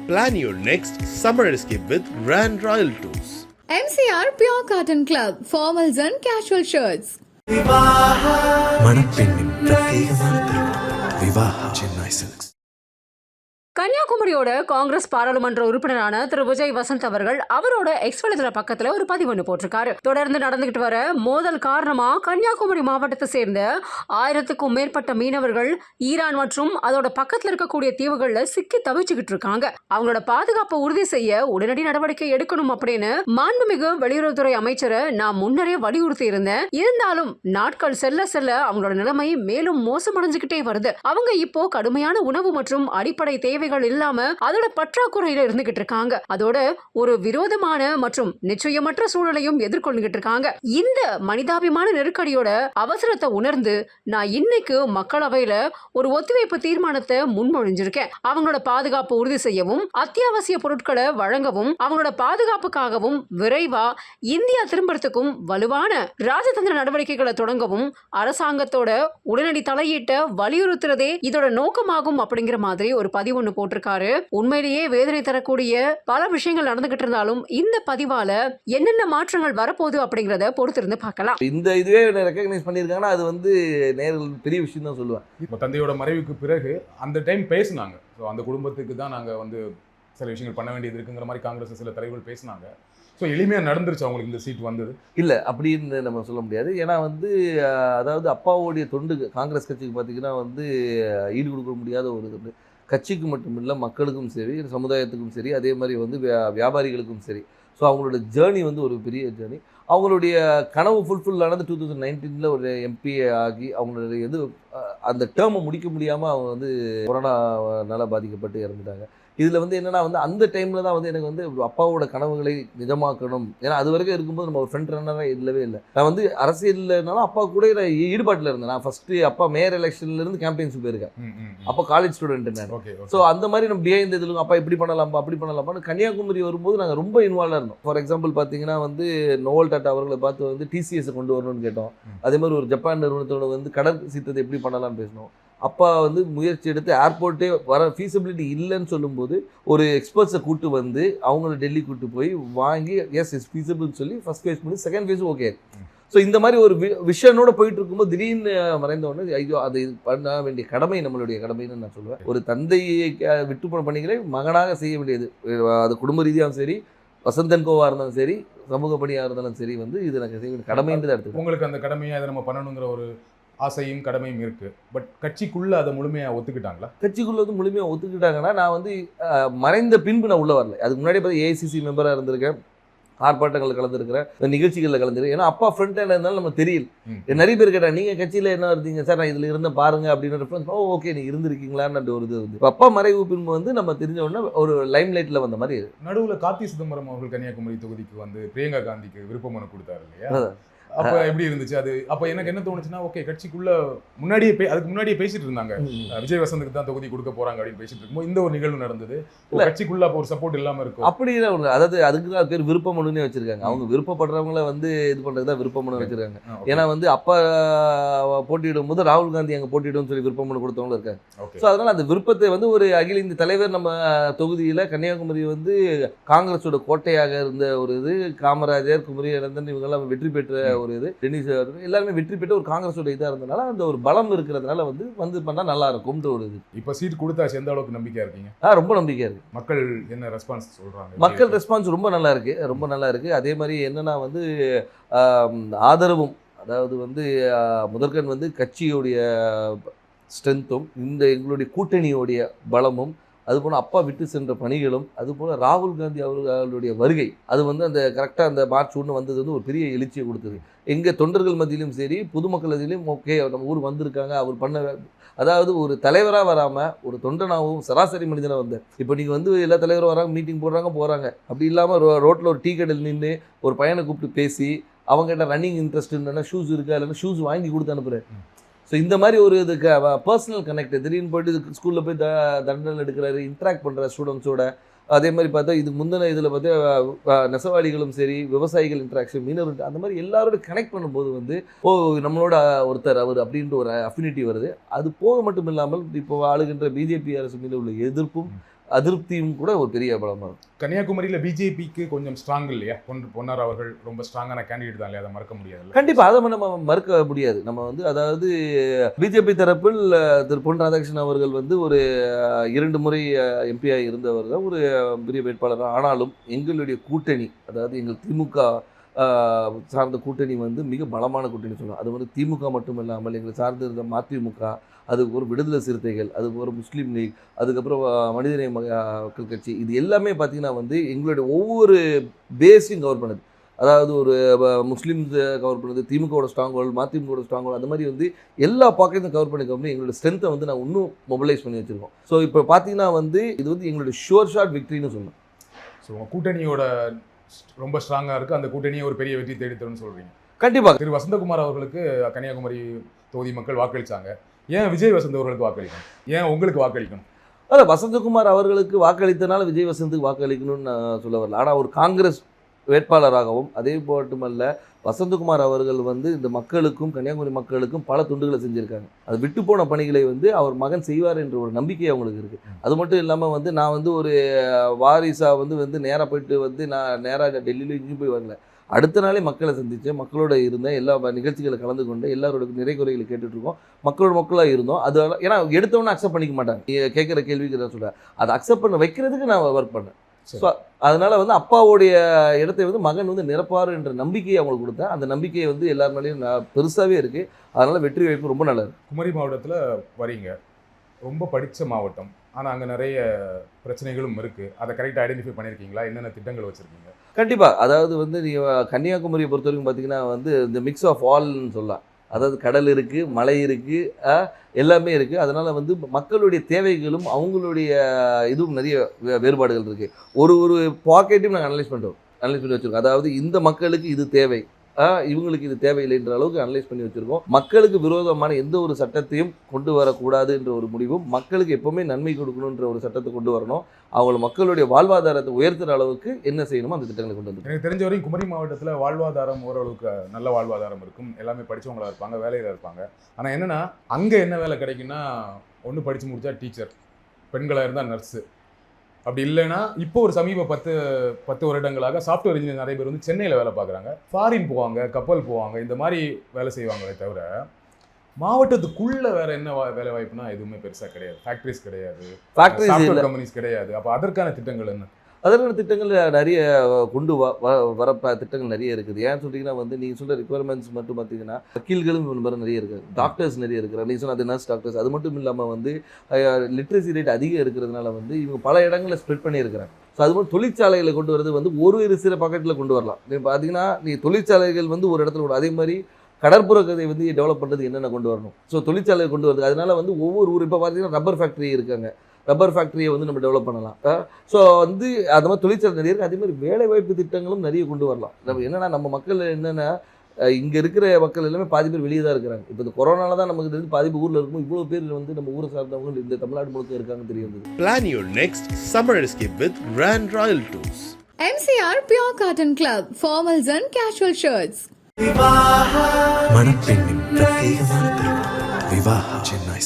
Plan your next summer escape with Rand Royal Tours. MCR Pure Cotton Club, formals and casual shirts. மணப்பெண்ணின் பிரத்யேகமான திருமணம் Vivaha Chennai silks. கன்னியாகுமரியோட Congress பாராளுமன்ற உறுப்பினரான திரு விஜய் வசந்த் அவர்கள் அவரோட எக்ஸ் வலைதள பக்கத்துல ஒரு பதிவு ஒன்று போட்டிருக்காரு. தொடர்ந்து நடந்துகிட்டு வர மோதல் காரணமா கன்னியாகுமரி மாவட்டத்தை சேர்ந்த 1000க்கும் மேற்பட்ட மீனவர்கள் ஈரான் மற்றும் அதோட பக்கத்துல இருக்கக்கூடிய தீவுகள்ல சிக்கி தவிச்சுக்கிட்டு இருக்காங்க. அவங்களோட பாதுகாப்பை உறுதி செய்ய உடனடி நடவடிக்கை எடுக்கணும் அப்படின்னு மாண்புமிகு வெளியுறவுத்துறை அமைச்சரை நான் முன்னரே வலியுறுத்தி இருந்தேன். இருந்தாலும் நாட்கள் செல்ல செல்ல அவங்களோட நிலைமை மேலும் மோசமடைஞ்சுக்கிட்டே வருது. அவங்க இப்போ கடுமையான உணவு மற்றும் அடிப்படை தேவை இல்லாம அதோட பற்றாக்குறையில இருந்துகிட்டு இருக்காங்க. அதோட ஒரு விரோதமான மற்றும் நிச்சயமற்ற சூழலையும் எதிர்கொண்டுகிட்டு இருக்காங்க. இந்த மனிதாபிமான நெருக்கடியோட அவசரத்தை உணர்ந்து நான் இன்னைக்கு மக்களவையில ஒரு ஒத்திவைப்பு தீர்மானத்தை முன்மொழிஞ்சிருக்கேன். அவங்களோட பாதுகாப்பு உறுதி செய்யவும் அத்தியாவசிய பொருட்களை வழங்கவும் அவங்களோட பாதுகாப்புக்காகவும் விரைவா இந்தியா திரும்பறதுக்கும் வலுவான ராஜதந்திர நடவடிக்கைகளை தொடங்கவும் அரசாங்கத்தோட உடனடி தலையீட்டை வலியுறுத்துறதே இதோட நோக்கமாகும் அப்படிங்கிற மாதிரி ஒரு பதிவு ஒன்று போட்டிருக்காரு. உண்மையிலேயே வேதனை தரக்கூடிய பல விஷயங்கள் நடந்துகிட்டு இருந்தாலும் இந்த பதிவால என்னென்ன மாற்றங்கள் வரப்போகுது அப்படிங்கறத பொறுத்திருந்து பார்க்கலாம். இந்த இதுவே ரெகக்னைஸ் பண்ணியிருக்காங்கன்னா அது வந்து நேரில் பெரிய விஷயம் தான் சொல்லுவேன். இப்போ தந்தையோட மறைவுக்கு பிறகு அந்த டைம் பேசினாங்க. ஸோ அந்த குடும்பத்துக்கு தான் நாங்கள் வந்து சில விஷயங்கள் பண்ண வேண்டியது இருக்குங்கிற மாதிரி காங்கிரஸ் சில தலைவர்கள் பேசினாங்க. ஸோ எளிமையாக நடந்துருச்சு அவங்களுக்கு இந்த சீட் வந்தது இல்லை அப்படின்னு நம்ம சொல்ல முடியாது. ஏன்னா வந்து அதாவது அப்பாவோடைய தொண்டு காங்கிரஸ் கட்சிக்கு பார்த்தீங்கன்னா வந்து ஈடு கொடுக்க முடியாத ஒரு தொண்டு. கட்சிக்கு மட்டும் இல்லை, மக்களுக்கும் சரி, சமுதாயத்துக்கும் சரி, அதே மாதிரி வந்து வியாபாரிகளுக்கும் சரி. ஸோ அவங்களோட ஜேர்னி வந்து ஒரு பெரிய ஜேர்னி. அவங்களுடைய கனவு ஃபுல்ஃபில் ஆனது 2019 ஒரு எம்பி ஆகி அவங்களுடைய அந்த டேர்மை முடிக்க முடியாமல் அவங்க வந்து கொரோனாவால் பாதிக்கப்பட்டு இறந்துட்டாங்க. இதில் வந்து என்னென்னா வந்து அந்த டைமில் தான் வந்து எனக்கு வந்து அப்பாவோட கனவுகளை நிஜமாக்கணும். ஏன்னா அது வரைக்கும் இருக்கும்போது நம்ம ஒரு ஃப்ரண்ட் ரன்னராக இல்லவே இல்லை. நான் வந்து அரசியல்னாலும் அப்பா கூட ஈடுபாட்டில் இருந்தேன். நான் ஃபஸ்ட்டு அப்பா மேயர் எலெக்ஷன்லேருந்து கேம்பெயின்ஸுக்கு போயிருக்கேன். அப்போ காலேஜ் ஸ்டூடெண்ட் நான். ஸோ அந்த மாதிரி நம்ம பிஹைண்ட் இதில் அப்பா இப்படி பண்ணலாம்ப்பா அப்படி பண்ணலாம்ப்பான்னு கன்னியாகுமரி வரும்போது நாங்கள் ரொம்ப இன்வால்வாக இருந்தோம். ஃபார் எக்ஸாம்பிள் பார்த்தீங்கன்னா வந்து நோவல் டாட்டா அவர்களை பார்த்து வந்து டிசிஎஸை கொண்டு வரணும்னு கேட்டோம். அதே மாதிரி ஒரு ஜப்பான் நிறுவனத்தோட வந்து கடல் சீத்தத்தை எப்படி பண்ணலாம்னு பேசினோம். அப்பா வந்து முயற்சி எடுத்து ஏர்போர்ட்டே வர ஃபீஸிபிலிட்டி இல்லைன்னு சொல்லும்போது ஒரு எக்ஸ்பர்ட்ஸை கூட்டு வந்து அவங்கள டெல்லி கூட்டு போய் வாங்கி எஸ் இஸ் ஃபீஸிபிள்னு சொல்லி ஃபஸ்ட் ஃபேஸ் பண்ணி செகண்ட் ஃபேஸும் ஓகே. ஸோ இந்த மாதிரி ஒரு விஷனோட போயிட்டு இருக்கும்போது திடீர்னு மறைந்த உடனே ஐயோ அது பண்ண வேண்டிய கடமை நம்மளுடைய கடமைன்னு நான் சொல்லுவேன். ஒரு தந்தையை விட்டு போன பணிகளை மகனாக செய்ய வேண்டியது. அது குடும்ப ரீதியாகவும் சரி, வசந்தன் கோவாக இருந்தாலும் சரி, சமூக பணியாக இருந்தாலும் சரி, வந்து இது எனக்கு செய்ய வேண்டிய கடமைன்றது எடுத்து உங்களுக்கு அந்த கடமையை அதை நம்ம பண்ணணுங்கிற ஒரு ஆசையும் கடமையும் இருக்குது. பட் கட்சிக்குள்ளே அதை முழுமையாக ஒத்துக்கிட்டாங்களா? கட்சிக்குள்ளே வந்து முழுமையாக ஒத்துக்கிட்டாங்கன்னா நான் வந்து மறைந்த பின்பு நான் உள்ளே வரல. அதுக்கு முன்னாடி பார்த்து ஏஐசிசி மெம்பராக இருந்திருக்கேன், ஆர்ப்பாட்டங்களில் கலந்துருக்கிறேன், நிகழ்ச்சிகளில் கலந்துருக்கேன். ஏன்னா அப்பா ஃப்ரண்ட் ஹேண்ட் இருந்தாலும் நம்ம தெரியல. நிறைய பேர் கேட்டால் நீங்கள் கட்சியில் என்ன இருந்தீங்க சார், நான் இதில் இருந்த பாருங்க அப்படின்னு ரெஃபரன்ஸ். ஓகே நீ இருந்திருக்கீங்களான்னு ஒரு இது வந்து அப்பா மறைவு பின்பு வந்து நம்ம தெரிஞ்ச உடனே ஒரு லைம் லைட்டில் வந்த மாதிரி. நடுவில் கார்த்தி சிதம்பரம் அவர்கள் கன்னியாகுமரி தொகுதிக்கு வந்து பிரியங்கா காந்திக்கு விருப்ப மனு கொடுத்தாரு இல்லையா? அப்போ எப்படி இருந்துச்சு அது? அப்போ எனக்கு என்ன தோணுச்சுன்னா, ஓகே கட்சிக்குள்ள அதுக்கு முன்னாடியே பேசிட்டு இருந்தாங்க விஜய் வசந்துக்கு தான் தொகுதி கொடுக்க போறாங்க அப்படின்னு பேசிட்டு இருக்கும்போது இந்த ஒரு நிகழ்வு நடந்தது. கட்சிக்குள்ள அப்போ ஒரு சப்போர்ட் இல்லாம இருக்கும் அப்படி ஒன்று. அதாவது அதுக்கு தான் பேர் விருப்ப மனுன்னே வச்சிருக்காங்க. அவங்க விருப்பப்படுறவங்கள வந்து இது பண்றது தான் விருப்ப மனு வச்சிருக்காங்க. ஏன்னா வந்து அப்பா போட்டியிடும் போது ராகுல் காந்தி அங்கே போட்டியிடும் சொல்லி விருப்ப மனு கொடுத்தவங்களும் இருக்காங்க. ஸோ அதனால அந்த விருப்பத்தை வந்து ஒரு அகில இந்திய தலைவர் நம்ம தொகுதியில் கன்னியாகுமரி வந்து காங்கிரஸோட கோட்டையாக இருந்த ஒரு இது, காமராஜர், குமரி அனந்தன் இவங்கெல்லாம் வெற்றி பெற்ற ஒரு இது, டென்னிஸ் எல்லாருமே வெற்றி பெற்று ஒரு காங்கிரஸோட இதாக இருந்தனால அந்த ஒரு பலம் இருக்கிறதுனால வந்து பண்ணால் நல்லா இருக்கும்ன்ற ஒரு இது. இப்போ சீட் கொடுத்தாச்சு, எந்த அளவுக்கு நம்பிக்கையா இருக்கீங்க? ரொம்ப நம்பிக்கையா இருக்கு. மக்கள் என்ன ரெஸ்பான்ஸ் சொல்றாங்க? மக்கள் ரெஸ்பான்ஸ் ரொம்ப நல்லா இருக்கு, ரொம்ப நல்லா இருக்கு. அதே மாதிரி என்னன்னா வந்து ஆதரவும், அதாவது வந்து முதற்கண் வந்து கட்சியோடைய ஸ்ட்ரென்த்தும் இந்த எங்களுடைய கூட்டணியோடைய பலமும், அதுபோல் அப்பா விட்டு சென்ற பணிகளும், அதுபோல் ராகுல் காந்தி அவர்களுடைய வருகை, அது வந்து அந்த கரெக்டாக அந்த மார்ச் 1 வந்தது வந்து ஒரு பெரிய எழுச்சியை கொடுத்தது. எங்கள் தொண்டர்கள் மத்தியிலும் சரி, பொதுமக்கள் மத்தியிலும் ஓகே நம்ம ஊர் வந்திருக்காங்க, அவர் பண்ண, அதாவது ஒரு தலைவராக வராமல் ஒரு தொண்டனாகவும் சராசரி மனிதனாக வந்தார். இப்போ நீங்கள் வந்து எல்லா தலைவரும் வராங்க, மீட்டிங் போகிறாங்க. அப்படி இல்லாமல் ரோட்டில் ஒரு டீ கடையில் நின்று ஒரு பையனை கூப்பிட்டு பேசி அவங்ககிட்ட ரன்னிங் இன்ட்ரெஸ்ட் இல்லைன்னா ஷூஸ் இருக்கா இல்லைன்னா ஷூஸ் வாங்கி கொடுத்து அனுப்புகிறேன். ஸோ இந்த மாதிரி ஒரு இதுக்கு பர்சனல் கனெக்ட், திடீர்னு போய்ட்டு ஸ்கூலில் போய் தண்டனை எடுக்கிறாரு, இன்ட்ராக்ட் பண்ணுற ஸ்டூடெண்ட்ஸோட. அதே மாதிரி பார்த்தா இதுக்கு முந்தின இதில் பார்த்தா நெசவாளிகளும் சரி, விவசாயிகள் இன்ட்ராக்ஷன், மீனவர், அந்த மாதிரி எல்லாரோட கனெக்ட் பண்ணும்போது வந்து நம்மளோட ஒருத்தர் அவர் அப்படின்ற ஒரு அஃபினிட்டி வருது. அது போக மட்டும் இல்லாமல் இப்போ ஆளுகின்ற பிஜேபி அரசு மீது உள்ள எதிர்ப்பும் அதிருப்தியும் கூட ஒரு பெரிய பலமாக இருக்கும். கன்னியாகுமரியில பிஜேபிக்கு கொஞ்சம் ஸ்ட்ராங் இல்லையா? பொன்னார் அவர்கள் ரொம்ப ஸ்ட்ராங்கான கேண்டிடேட் தான் இல்லையா? அதை மறக்க முடியாது. கண்டிப்பாக அதை நம்ம மறுக்க முடியாது. நம்ம வந்து அதாவது பிஜேபி தரப்பில் திரு பொன் ராதாகிருஷ்ணன் அவர்கள் வந்து ஒரு 2 முறை எம்பியாக இருந்தவர் தான், ஒரு பெரிய வேட்பாளர். ஆனாலும் எங்களுடைய கூட்டணி, அதாவது எங்கள் திமுக சார்ந்த கூட்டணி வந்து மிக பலமான கூட்டணி சொல்லலாம். அது வந்து திமுக மட்டும் இல்லாமல் எங்களை சார்ந்து இருந்த மதிமுக, அதுக்கு ஒரு விடுதலை சிறுத்தைகள், அதுக்கு ஒரு முஸ்லீம் லீக், அதுக்கப்புறம் மனிதநேய மக்கள் கட்சி, இது எல்லாமே பார்த்திங்கன்னா வந்து எங்களுடைய ஒவ்வொரு பேஸையும் கவர் பண்ணுது. அதாவது ஒரு முஸ்லீம்ஸ் கவர் பண்ணுது, திமுகவோட ஸ்ட்ராங் ஹோல்டு, மதிமுகவோட ஸ்ட்ராங் ஹோல்டு, அந்த மாதிரி வந்து எல்லா பாக்கெட்டும் கவர் பண்ணி எங்களோட ஸ்ட்ரென்த்தை வந்து நான் இன்னும் மொபைலைஸ் பண்ணி வச்சுருக்கோம். ஸோ இப்போ பார்த்தீங்கன்னா வந்து இது வந்து எங்களுடைய ஷோர் ஷாட் விக்ட்ரின்னு சொல்லணும். ஸோ கூட்டணியோட ரொம்ப ஸ்ட்ராங்காக இருக்குது, அந்த கூட்டணியை ஒரு பெரிய வெற்றி தேடித்தரும்னு சொல்கிறீங்க. கண்டிப்பாக. திரு வசந்தகுமார் அவர்களுக்கு கன்னியாகுமரி தொகுதி மக்கள் வாக்களித்தாங்க. ஏன் விஜய் வசந்த் அவர்களுக்கு வாக்களிக்கணும்? ஏன் உங்களுக்கு வாக்களிக்கணும்? அதான் வசந்தகுமார் அவர்களுக்கு வாக்களித்தனால விஜய் வசந்துக்கு வாக்களிக்கணும்னு நான் சொல்ல வரல. ஆனால் ஒரு காங்கிரஸ் வேட்பாளராகவும் அதே மட்டுமல்ல வசந்தகுமார் அவர்கள் வந்து இந்த மக்களுக்கும் கன்னியாகுமரி மக்களுக்கும் பல துண்டுகளை செஞ்சுருக்காங்க. அது விட்டு போன பணிகளை வந்து அவர் மகன் செய்வார் என்ற ஒரு நம்பிக்கை அவங்களுக்கு இருக்குது. அது மட்டும் இல்லாமல் வந்து நான் வந்து ஒரு வாரிசாக வந்து நேராக போயிட்டு வந்து நான் நேராக டெல்லியில் இங்கேயும் போய் வரல. அடுத்த நாளே மக்களை சந்தித்தேன், மக்களோட இருந்தேன், எல்லா நிகழ்ச்சிகளை கலந்து கொண்டு எல்லாரோட நிறை குறைகளை கேட்டுட்ருக்கோம், மக்களாக இருந்தோம். அது ஏன்னா எடுத்தவொன்னே அக்செப்ட் பண்ணிக்க மாட்டாங்க. கேட்குற கேள்விக்கு நான் சொல்கிறேன், அதை அக்செப்ட் பண்ண வைக்கிறதுக்கு நான் ஒர்க் பண்ணேன். ஸோ அதனால் வந்து அப்பாவுடைய இடத்தை வந்து மகன் வந்து நிரப்பார் என்ற நம்பிக்கையை அவங்களுக்கு கொடுத்தேன். அந்த நம்பிக்கையை வந்து எல்லார் மேலேயும் பெருசாகவே இருக்குது. அதனால் வெற்றி வாய்ப்பு ரொம்ப நல்லா இருக்குது. குமரி மாவட்டத்தில் வரீங்க, ரொம்ப படித்த மாவட்டம், ஆனால் அங்கே நிறைய பிரச்சனைகளும் இருக்குது. அதை கரெக்டாக ஐடென்டிஃபை பண்ணியிருக்கீங்களா? என்னென்ன திட்டங்கள் வச்சுருக்கீங்க? கண்டிப்பாக. அதாவது வந்து நீங்கள் கன்னியாகுமரியை பொறுத்த வரைக்கும் பார்த்தீங்கன்னா வந்து இந்த மிக்ஸ் ஆஃப் ஆல்னு சொல்லலாம். அதாவது கடல் இருக்குது, மலை இருக்குது, எல்லாமே இருக்குது. அதனால் வந்து மக்களுடைய தேவைகளும் அவங்களுடைய இதுவும் நிறைய வேறுபாடுகள் இருக்குது. ஒரு பாக்கெட்டையும் நாங்கள் அனலைஸ் பண்ணி வச்சுருக்கோம். அதாவது இந்த மக்களுக்கு இது தேவை, இவங்களுக்கு இது தேவையில்லைன்ற அளவுக்கு அனலைஸ் பண்ணி வச்சுருக்கோம். மக்களுக்கு விரோதமான எந்த ஒரு சட்டத்தையும் கொண்டு வரக்கூடாது என்ற ஒரு முடிவும், மக்களுக்கு எப்போவுமே நன்மை கொடுக்கணுன்ற ஒரு சட்டத்தை கொண்டு வரணும். அவங்க மக்களுடைய வாழ்வாதாரத்தை உயர்த்துகிற அளவுக்கு என்ன செய்யணுமோ அந்த திட்டங்களை கொண்டு வந்து. எனக்கு தெரிஞ்ச வரைக்கும் குமரி மாவட்டத்தில் வாழ்வாதாரம் ஓரளவுக்கு நல்ல வாழ்வாதாரம் இருக்கும். எல்லாமே படித்தவங்களாக இருப்பாங்க, வேலையில் இருப்பாங்க. ஆனால் என்னென்னா அங்கே என்ன வேலை கிடைக்குன்னா, ஒன்று படித்து முடித்தா டீச்சர், பெண்களாக இருந்தால் நர்ஸு, அப்படி இல்லைன்னா இப்போ ஒரு சமீப 10 வருடங்களாக சாஃப்ட்வேர் இன்ஜினியர் நிறைய பேர் வந்து சென்னையில் வேலை பார்க்குறாங்க, ஃபாரின் போவாங்க, கப்பல் போவாங்க, இந்த மாதிரி வேலை செய்வாங்களே தவிர மாவட்டத்துக்குள்ள வேற என்ன வேலை வாய்ப்புனா எதுவுமே பெருசாக கிடையாது. ஃபேக்ட்ரிஸ் கிடையாது, சாஃப்ட்வேர் கம்பெனிஸ் கிடையாது. அப்போ அதற்கான திட்டங்கள் என்ன? அதற்கான திட்டங்கள் நிறைய கொண்டு வர திட்டங்கள் நிறைய இருக்குது. ஏன்னு சொல்லிங்கன்னா வந்து நீங்கள் சொல்கிற ரிக்குவயர்மெண்ட்ஸ் மட்டும் பார்த்தீங்கன்னா வக்கீல்களும் மாதிரி நிறைய இருக்குது, டாக்டர்ஸ் நிறைய இருக்கிறாங்க. நீங்கள் சொன்ன அது நர்ஸ் டாக்டர்ஸ். அது மட்டும் இல்லாமல் வந்து லிட்ரஸி ரேட் அதிகம் இருக்கிறதுனால வந்து இவங்க பல இடங்களில் ஸ்ப்ரெட் பண்ணியிருக்கிறாங்க. ஸோ அது மாதிரி தொழிற்சாலைகளை கொண்டு வரது வந்து ஒரு சில பாக்கெட்டில் கொண்டு வரலாம். நீங்கள் பார்த்தீங்கன்னா தொழிற்சாலைகள் வந்து ஒரு இடத்துல கூட, அதே மாதிரி கடற்புற கதை வந்து டெவலப் பண்ணுறது என்னென்ன கொண்டு வரணும். ஸோ தொழிற்சாலையை கொண்டு வருது. அதனால வந்து ஒவ்வொரு ஊர் இப்போ பார்த்தீங்கன்னா ரப்பர் ஃபேக்ட்ரி இருக்காங்க, ரப்பர் ஃபேக்ட்ரியை வந்து நம்ம டெவலப் பண்ணலாம். ஸோ வந்து அது மாதிரி தொழிற்சாலை நிறைய இருக்குது. அதே மாதிரி வேலைவாய்ப்பு திட்டங்களும் நிறைய கொண்டு வரலாம். நம்ம என்னென்னா நம்ம மக்கள் என்னென்னா இங்கே இருக்கிற மக்கள் எல்லாமே பாதி பேர் வெளியே தான் இருக்கிறாங்க. இப்போ இந்த கொரோனால தான் நமக்கு தெரிஞ்சு பாதி பேர் ஊரில் இருக்கும். இவ்வளோ பேர் வந்து நம்ம ஊரை சார்ந்தவங்க இந்த தமிழ்நாடு முழுக்க இருக்காங்கன்னு தெரியும். Plan your next summer escape with Rand Royal Tours. MCR Pure Cotton Club, formals and casual shirts. மணப்பெண்ணின் பிரத்யேகமான திருமணம் விவாஹா சென்னை.